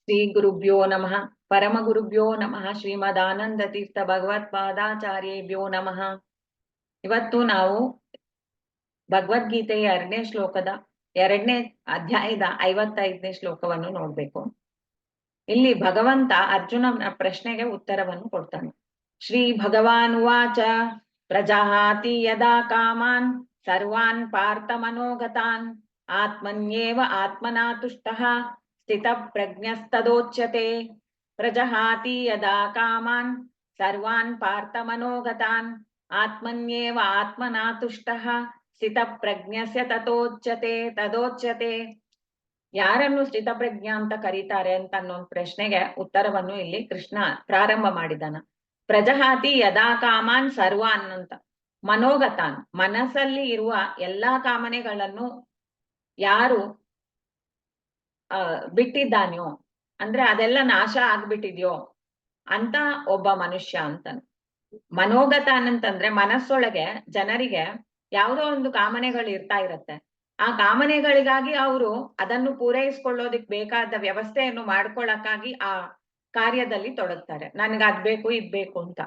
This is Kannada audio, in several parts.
ಶ್ರೀ ಗುರುಭ್ಯೋ ನಮಃ ಪರಮ ಗುರುಭ್ಯೋ ನಮಃ ಶ್ರೀಮದಾನಂದ ತೀರ್ಥ ಭಗವತ್ಪಾದಾಚಾರ್ಯೇಭ್ಯೋ ನಮಃ. ಇವತ್ತು ನಾವು ಭಗವದ್ಗೀತೆಯ 2ನೇ ಶ್ಲೋಕದ 2ನೇ ಅಧ್ಯಾಯದ 55ನೇ ಶ್ಲೋಕವನ್ನು ನೋಡ್ಬೇಕು. ಇಲ್ಲಿ ಭಗವಂತ ಅರ್ಜುನನ ಪ್ರಶ್ನೆಗೆ ಉತ್ತರವನ್ನು ಕೊಡ್ತಾನೆ. ಶ್ರೀ ಭಗವಾನ್ ಉವಾಚ ಪ್ರಜಾಹಾತಿ ಯದಾ ಕಾಮಾನ್ ಸರ್ವಾನ್ ಪಾರ್ಥ ಮನೋಗತಾನ್ ಆತ್ಮನ್ಯೇವ ಆತ್ಮನಾ ತುಷ್ಟಃ ಸ್ಥಿತ ಪ್ರಜ್ಞಸ್ತದೋಚ್ಯತೆ. ಪ್ರಜಹಾತಿ ಯದಾ ಕಾಮಾನ್ ಸರ್ವಾನ್ ಪಾರ್ಥ ಮನೋಗತಾನ್ ಆತ್ಮನ್ಯೇವ ಆತ್ಮನಾ ತುಷ್ಟಃ ಸ್ಥಿತ ಪ್ರಜ್ಞಸ್ಯ ತದೋಚ್ಯತೆ. ಯಾರನ್ನು ಸ್ಥಿತಪ್ರಜ್ಞ ಅಂತ ಕರೀತಾರೆ ಅಂತ ಅನ್ನೋ ಪ್ರಶ್ನೆಗೆ ಉತ್ತರವನ್ನು ಇಲ್ಲಿ ಕೃಷ್ಣ ಪ್ರಾರಂಭ ಮಾಡಿದಾನ. ಪ್ರಜಹಾತಿ ಯದಾ ಕಾಮಾನ್ ಸರ್ವಾನ್ ಅಂತ, ಮನೋಗತಾನ್ ಮನಸ್ಸಲ್ಲಿ ಇರುವ ಎಲ್ಲಾ ಕಾಮನೆಗಳನ್ನು ಯಾರು ಬಿಟ್ಟಿದ್ದಾನ್ಯೋ, ಅಂದ್ರೆ ಅದೆಲ್ಲ ನಾಶ ಆಗ್ಬಿಟ್ಟಿದ್ಯೋ ಅಂತ ಒಬ್ಬ ಮನುಷ್ಯ ಅಂತಾನೆ. ಮನೋಗತಾನ್ ಅಂತಂದ್ರೆ ಮನಸ್ಸೊಳಗೆ ಜನರಿಗೆ ಯಾವುದೋ ಒಂದು ಕಾಮನೆಗಳು ಇರ್ತಾ ಇರತ್ತೆ. ಆ ಕಾಮನೆಗಳಿಗಾಗಿ ಅವರು ಅದನ್ನು ಪೂರೈಸ್ಕೊಳ್ಳೋದಿಕ್ ಬೇಕಾದ ವ್ಯವಸ್ಥೆಯನ್ನು ಮಾಡ್ಕೊಳ್ಳಕ್ಕಾಗಿ ಆ ಕಾರ್ಯದಲ್ಲಿ ತೊಡಗ್ತಾರೆ. ನನ್ಗೆ ಅದ್ ಬೇಕು ಇದ್ ಬೇಕು ಅಂತ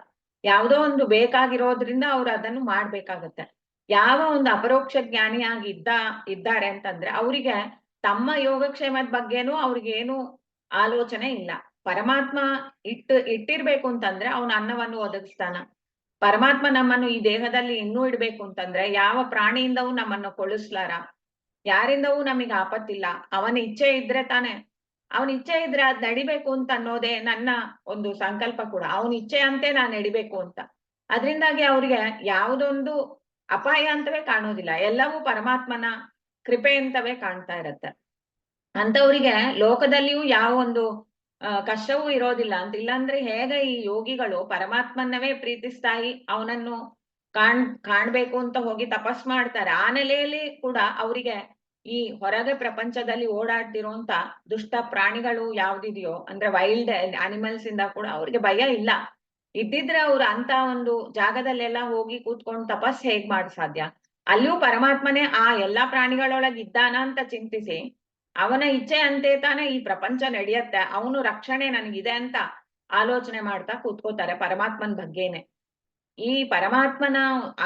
ಯಾವುದೋ ಒಂದು ಬೇಕಾಗಿರೋದ್ರಿಂದ ಅವ್ರು ಅದನ್ನು ಮಾಡ್ಬೇಕಾಗತ್ತೆ. ಯಾವ ಒಂದು ಅಪರೋಕ್ಷ ಜ್ಞಾನಿಯಾಗಿ ಇದ್ದಾರೆ ಅಂತಂದ್ರೆ ಅವರಿಗೆ ತಮ್ಮ ಯೋಗಕ್ಷೇಮದ ಬಗ್ಗೆನೂ ಅವ್ರಿಗೇನು ಆಲೋಚನೆ ಇಲ್ಲ. ಪರಮಾತ್ಮ ಇಟ್ಟಿರ್ಬೇಕು ಅಂತಂದ್ರೆ ಅವನ ಅನ್ನವನ್ನು ಒದಗಿಸ್ತಾನ. ಪರಮಾತ್ಮ ನಮ್ಮನ್ನು ಈ ದೇಹದಲ್ಲಿ ಇನ್ನೂ ಇಡ್ಬೇಕು ಅಂತಂದ್ರೆ ಯಾವ ಪ್ರಾಣಿಯಿಂದವೂ ನಮ್ಮನ್ನು ಕೊಳಿಸ್ಲಾರ, ಯಾರಿಂದವೂ ನಮಗೆ ಆಪತ್ತಿಲ್ಲ. ಅವನ ಇಚ್ಛೆ ಇದ್ರೆ ತಾನೆ, ಅವನ ಇಚ್ಛೆ ಇದ್ರೆ ಅದ್ ನಡಿಬೇಕು ಅಂತ ಅನ್ನೋದೇ ನನ್ನ ಒಂದು ಸಂಕಲ್ಪ ಕೂಡ. ಅವನ ಇಚ್ಛೆ ಅಂತೆ ನಾನು ನಡಿಬೇಕು ಅಂತ. ಅದರಿಂದಾಗಿ ಅವ್ರಿಗೆ ಯಾವುದೊಂದು ಅಪಾಯ ಅಂತವೇ ಕಾಣೋದಿಲ್ಲ, ಎಲ್ಲವೂ ಪರಮಾತ್ಮನ ಕೃಪೆ ಅಂತವೇ ಕಾಣ್ತಾ ಇರತ್ತೆ. ಅಂತವ್ರಿಗೆ ಲೋಕದಲ್ಲಿಯೂ ಯಾವ ಒಂದು ಕಷ್ಟವೂ ಇರೋದಿಲ್ಲ ಅಂತ. ಇಲ್ಲಾಂದ್ರೆ ಹೇಗೆ ಈ ಯೋಗಿಗಳು ಪರಮಾತ್ಮನವೇ ಪ್ರೀತಿಸ್ತಾಯಿ ಅವನನ್ನು ಕಾಣ್ಬೇಕು ಅಂತ ಹೋಗಿ ತಪಸ್ ಮಾಡ್ತಾರೆ, ಆ ನೆಲೆಯಲ್ಲಿ ಕೂಡ ಅವರಿಗೆ ಈ ಹೊರಗೆ ಪ್ರಪಂಚದಲ್ಲಿ ಓಡಾಡ್ತಿರೋಂತ ದುಷ್ಟ ಪ್ರಾಣಿಗಳು ಯಾವ್ದಿದೆಯೋ ಅಂದ್ರೆ ವೈಲ್ಡ್ ಅನಿಮಲ್ಸ್ ಇಂದ ಕೂಡ ಅವ್ರಿಗೆ ಭಯ ಇಲ್ಲ. ಇದ್ದಿದ್ರೆ ಅವ್ರು ಅಂತ ಒಂದು ಜಾಗದಲ್ಲೆಲ್ಲ ಹೋಗಿ ಕೂತ್ಕೊಂಡು ತಪಸ್ ಹೇಗ್ ಮಾಡ್ ಸಾಧ್ಯ? ಅಲ್ಲಿಯೂ ಪರಮಾತ್ಮನೇ ಆ ಎಲ್ಲಾ ಪ್ರಾಣಿಗಳೊಳಗೆ ಇದ್ದಾನ ಅಂತ ಚಿಂತಿಸಿ ಅವನ ಇಚ್ಛೆ ಅಂತೆ ತಾನೇ ಈ ಪ್ರಪಂಚ ನಡೆಯತ್ತೆ, ಅವನು ರಕ್ಷಣೆ ನನಗಿದೆ ಅಂತ ಆಲೋಚನೆ ಮಾಡ್ತಾ ಕೂತ್ಕೋತಾರೆ ಪರಮಾತ್ಮನ ಬಗ್ಗೆನೆ. ಈ ಪರಮಾತ್ಮನ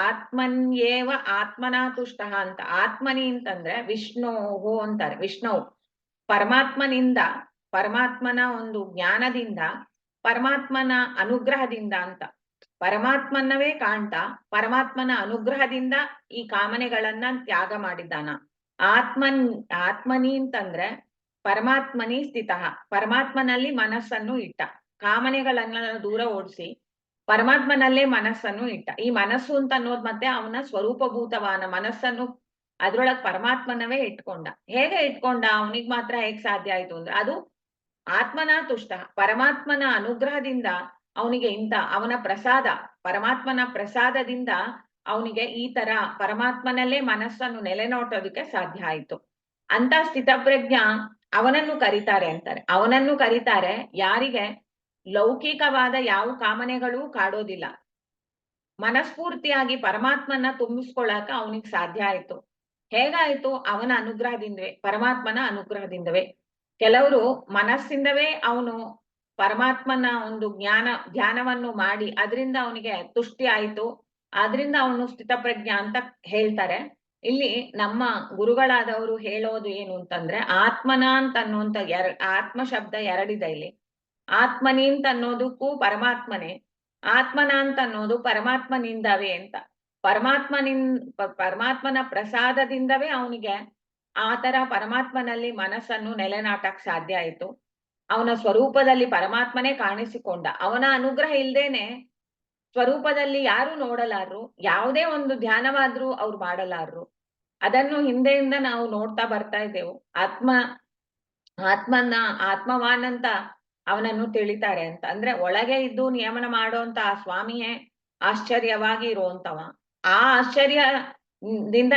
ಆತ್ಮನ್ಯೇವ ಆತ್ಮನಾ ತುಷ್ಟ ಅಂತ, ಆತ್ಮನಿ ಅಂತಂದ್ರೆ ವಿಷ್ಣು ಅಂತಾರೆ. ವಿಷ್ಣು ಪರಮಾತ್ಮನಿಂದ, ಪರಮಾತ್ಮನ ಒಂದು ಜ್ಞಾನದಿಂದ, ಪರಮಾತ್ಮನ ಅನುಗ್ರಹದಿಂದ ಅಂತ. ಪರಮಾತ್ಮನವೇ ಕಾಣ್ತಾ ಪರಮಾತ್ಮನ ಅನುಗ್ರಹದಿಂದ ಈ ಕಾಮನೆಗಳನ್ನ ತ್ಯಾಗ ಮಾಡಿದ್ದಾನ. ಆತ್ಮನಿ ಅಂತಂದ್ರೆ ಪರಮಾತ್ಮನಿ ಸ್ಥಿತ, ಪರಮಾತ್ಮನಲ್ಲಿ ಮನಸ್ಸನ್ನು ಇಟ್ಟ, ಕಾಮನೆಗಳನ್ನ ದೂರ ಓಡಿಸಿ ಪರಮಾತ್ಮನಲ್ಲೇ ಮನಸ್ಸನ್ನು ಇಟ್ಟ. ಈ ಮನಸ್ಸು ಅಂತ ಅನ್ನೋದು ಮತ್ತೆ ಅವನ ಸ್ವರೂಪಭೂತವಾದ ಮನಸ್ಸನ್ನು ಅದ್ರೊಳಗ್ ಪರಮಾತ್ಮನವೇ ಇಟ್ಕೊಂಡ. ಹೇಗೆ ಇಟ್ಕೊಂಡ? ಅವನಿಗೆ ಮಾತ್ರ ಹೇಗ್ ಸಾಧ್ಯ ಆಯ್ತು ಅಂದ್ರೆ ಅದು ಆತ್ಮನ ತುಷ್ಟ, ಪರಮಾತ್ಮನ ಅನುಗ್ರಹದಿಂದ ಅವನಿಗೆ ಅವನ ಪ್ರಸಾದ, ಪರಮಾತ್ಮನ ಪ್ರಸಾದದಿಂದ ಅವನಿಗೆ ಈ ತರ ಪರಮಾತ್ಮನಲ್ಲೇ ಮನಸ್ಸನ್ನು ನೆಲೆನೋಟೋದಕ್ಕೆ ಸಾಧ್ಯ ಆಯ್ತು ಅಂತ ಸ್ಥಿತಪ್ರಜ್ಞ ಅವನನ್ನು ಕರೀತಾರೆ ಅಂತಾರೆ. ಅವನನ್ನು ಕರೀತಾರೆ ಯಾರಿಗೆ ಲೌಕಿಕವಾದ ಯಾವ ಕಾಮನೆಗಳೂ ಕಾಡೋದಿಲ್ಲ, ಮನಸ್ಫೂರ್ತಿಯಾಗಿ ಪರಮಾತ್ಮನ ತುಂಬಿಸ್ಕೊಳಕ ಅವನಿಗೆ ಸಾಧ್ಯ ಆಯ್ತು. ಹೇಗಾಯ್ತು? ಅವನ ಅನುಗ್ರಹದಿಂದವೇ, ಪರಮಾತ್ಮನ ಅನುಗ್ರಹದಿಂದವೇ. ಕೆಲವರು ಮನಸ್ಸಿಂದವೇ ಅವನು ಪರಮಾತ್ಮನ ಒಂದು ಧ್ಯಾನವನ್ನು ಮಾಡಿ ಅದರಿಂದ ಅವನಿಗೆ ತುಷ್ಟಿ ಆಯ್ತು, ಆದ್ರಿಂದ ಅವನು ಸ್ಥಿತಪ್ರಜ್ಞ ಅಂತ ಹೇಳ್ತಾರೆ. ಇಲ್ಲಿ ನಮ್ಮ ಗುರುಗಳಾದವರು ಹೇಳೋದು ಏನು ಅಂತಂದ್ರೆ ಆತ್ಮನ ಅಂತ ಅನ್ನುವಂತ ಆತ್ಮ ಶಬ್ದ ಎರಡಿದೆ ಇಲ್ಲಿ. ಆತ್ಮನಿ ಅಂತ ಅನ್ನೋದಕ್ಕೂ ಪರಮಾತ್ಮನೇ, ಆತ್ಮನ ಅಂತ ಅನ್ನೋದು ಪರಮಾತ್ಮನಿಂದವೇ ಅಂತ. ಪರಮಾತ್ಮನ ಪ್ರಸಾದದಿಂದವೇ ಅವನಿಗೆ ಆ ತರ ಪರಮಾತ್ಮನಲ್ಲಿ ಮನಸ್ಸನ್ನು ನೆಲೆನಾಟಕ್ ಸಾಧ್ಯ ಆಯ್ತು. ಅವನ ಸ್ವರೂಪದಲ್ಲಿ ಪರಮಾತ್ಮನೇ ಕಾಣಿಸಿಕೊಂಡ. ಅವನ ಅನುಗ್ರಹ ಇಲ್ದೇನೆ ಸ್ವರೂಪದಲ್ಲಿ ಯಾರು ನೋಡಲಾರರು, ಯಾವುದೇ ಒಂದು ಧ್ಯಾನವಾದ್ರೂ ಅವ್ರು ಮಾಡಲಾರರು. ಅದನ್ನು ಹಿಂದೆಯಿಂದ ನಾವು ನೋಡ್ತಾ ಬರ್ತಾ ಇದ್ದೆವು. ಆತ್ಮವಾನ್ ಅಂತ ಅವನನ್ನು ತಿಳಿತಾರೆ ಅಂತ. ಅಂದ್ರೆ ಒಳಗೆ ಇದ್ದು ನಿಯಮನ ಮಾಡೋಂತ ಆ ಸ್ವಾಮಿಯೇ ಆಶ್ಚರ್ಯವಾಗಿ ಇರುವಂತವ. ಆ ಆಶ್ಚರ್ಯದಿಂದ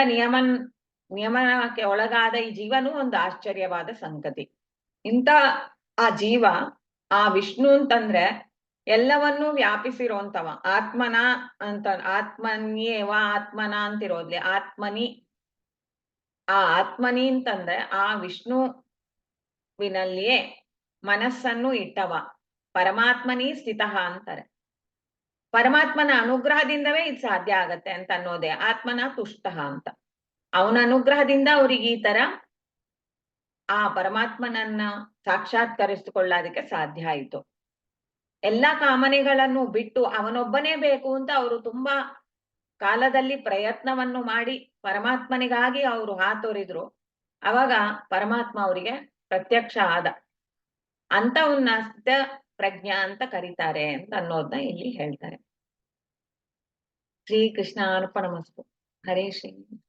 ನಿಯಮನಕ್ಕೆ ಒಳಗಾದ ಈ ಜೀವನೂ ಒಂದು ಆಶ್ಚರ್ಯವಾದ ಸಂಗತಿ. ಇಂಥ ಆ ಜೀವ, ಆ ವಿಷ್ಣು ಅಂತಂದ್ರೆ ಎಲ್ಲವನ್ನೂ ವ್ಯಾಪಿಸಿರೋಂತವ. ಆತ್ಮನ ಅಂತ, ಆತ್ಮನ್ಯೇವ ಆತ್ಮನ ಅಂತಿರೋದ್ಲಿ ಆತ್ಮನಿ. ಆ ಆತ್ಮನಿ ಅಂತಂದ್ರೆ ಆ ವಿಷ್ಣುವಿನಲ್ಲಿಯೇ ಮನಸ್ಸನ್ನು ಇಟ್ಟವ ಪರಮಾತ್ಮನಿ ಸ್ಥಿತಃ ಅಂತಾರೆ. ಪರಮಾತ್ಮನ ಅನುಗ್ರಹದಿಂದವೇ ಇದು ಸಾಧ್ಯ ಆಗತ್ತೆ ಅಂತ ಅನ್ನೋದೇ ಆತ್ಮನ ತುಷ್ಟ ಅಂತ. ಅವನ ಅನುಗ್ರಹದಿಂದ ಅವ್ರಿಗೆ ಈ ತರ ಆ ಪರಮಾತ್ಮನನ್ನ ಸಾಕ್ಷಾತ್ಕರಿಸಿಕೊಳ್ಳೋದಕ್ಕೆ ಸಾಧ್ಯ ಆಯಿತು. ಎಲ್ಲಾ ಕಾಮನೆಗಳನ್ನು ಬಿಟ್ಟು ಅವನೊಬ್ಬನೇ ಬೇಕು ಅಂತ ಅವರು ತುಂಬಾ ಕಾಲದಲ್ಲಿ ಪ್ರಯತ್ನವನ್ನು ಮಾಡಿ ಪರಮಾತ್ಮನಿಗಾಗಿ ಅವರು ಹಾತೊರೆದ್ರು. ಅವಾಗ ಪರಮಾತ್ಮ ಅವರಿಗೆ ಪ್ರತ್ಯಕ್ಷ ಆದ. ಅಂತವನ್ನ ಸ್ಥಿತ ಪ್ರಜ್ಞಾ ಅಂತ ಕರೀತಾರೆ ಅಂತ ಅನ್ನೋದನ್ನ ಇಲ್ಲಿ ಹೇಳ್ತಾರೆ. ಶ್ರೀ ಕೃಷ್ಣ ಅರ್ಪಣಮಸ್ತು. ಹರೇ ಶ್ರೀ.